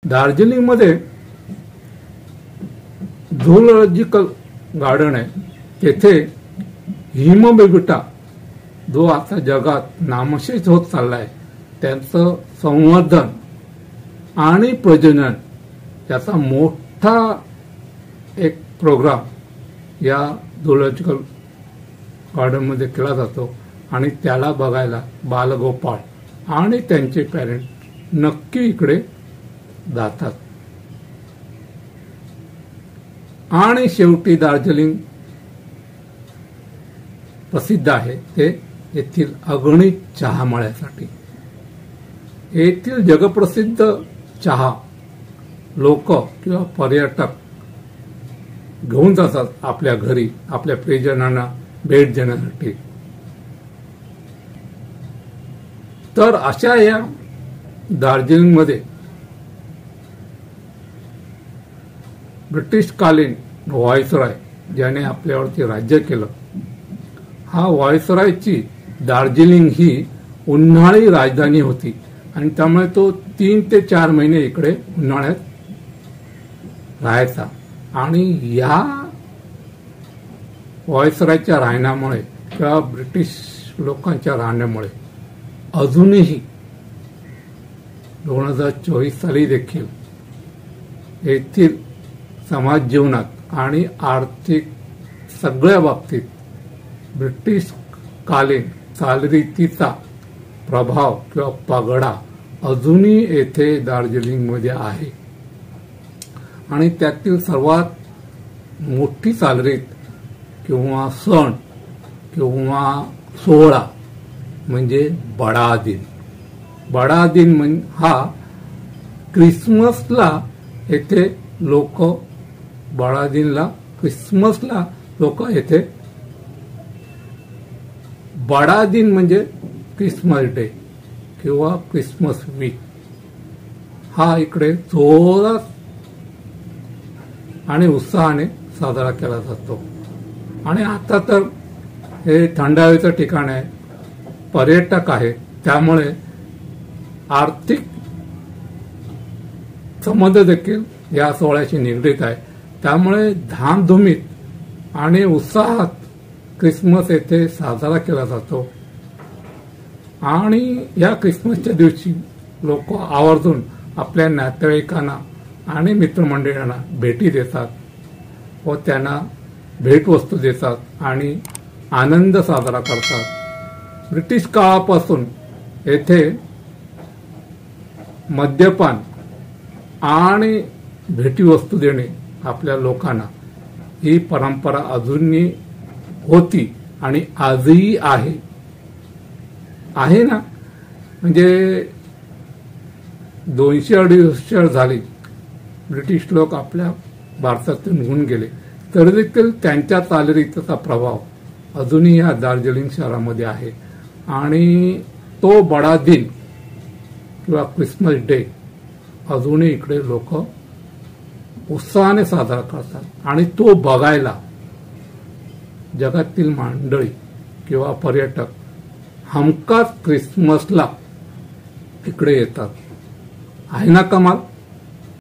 दार्जिलिंगमध्ये zoological garden आहे. तेथे हिमबेबिटा जो आता जगात नामशेष होत चाललाय त्यांचं संवर्धन आणि प्रजनन याचा मोठा एक प्रोग्राम या झूलॉजिकल गार्डनमध्ये केला जातो आणि त्याला बघायला बालगोपाळ आणि त्यांचे पॅरेंट नक्की इकडे जातात. आणि शेवटी दार्जिलिंग प्रसिद्ध आहे ते येथील अगणित चहा मळ्यासाठी. येथील जगप्रसिद्ध चहा लोक किंवा पर्यटक घेऊन जातात आपल्या घरी आपल्या प्रियजनांना भेट देण्यासाठी. तर अशा या दार्जिलिंगमध्ये ब्रिटिशकालीन व्हायसरॉय ज्याने आपल्यावरती राज्य केलं, हा व्हायसरॉयची दार्जिलिंग ही उन्हाळी राजधानी होती आणि त्यामुळे तो 3 ते 4 महिने इकडे उन्हाळ्यात राहायचा. आणि या व्हायसरॉयच्या राहण्यामुळे किंवा ब्रिटिश लोकांच्या राहण्यामुळे अजूनही 2024 साली देखील येथील समाज जीवनात आणि आर्थिक सगळ्या बाबतीत ब्रिटिश कालीन चालरीतीचा प्रभाव किंवा पगडा अजूनही येथे दार्जिलिंगमध्ये आहे. आणि त्यातील सर्वात मोठी चालरीत किंवा सण किंवा सोहळा म्हणजे बडा दिन. बडा दिन हा क्रिसमसला येथे लोक बडा दिनला क्रिसमसला लोक येथे बडा दिन म्हणजे क्रिसमस डे किंवा क्रिसमस वीक हा इकडे जोरात आणि उत्साहाने साजरा केला जातो. आणि आता तर हे थंड हवेचं ठिकाण आहे, पर्यटक आहेत, त्यामुळे आर्थिक संबंध देखील या सोहळ्याशी निगडीत आहे. त्यामुळे धामधुमीत आणि उत्साहात क्रिसमस येथे साजरा केला जातो. आणि या क्रिसमसच्या दिवशी लोक आवर्जून आपल्या नातेवाईकांना आणि मित्रमंडळींना भेटी देतात व त्यांना भेटवस्तू देतात आणि आनंद साजरा करतात. ब्रिटिश काळापासून येथे मद्यपान आणि भेटीवस्तू देणे आपल्या लोकांना ही परंपरा अजूनही होती आणि आजही आहे ना. म्हणजे 200-250 वर्ष झाली ब्रिटिश लोक आपल्या भारतातून निघून गेले तरी देखील त्यांच्या चालरीतीचा प्रभाव अजूनही या दार्जिलिंग शहरामध्ये आहे. आणि तो बडा दिन किंवा क्रिसमस डे अजूनही इकडे लोक उत्साहाने साजरा करतात आणि तो बघायला जगातील मंडळी किंवा पर्यटक हमखास क्रिसमसला इकडे येतात. आहे ना कमाल.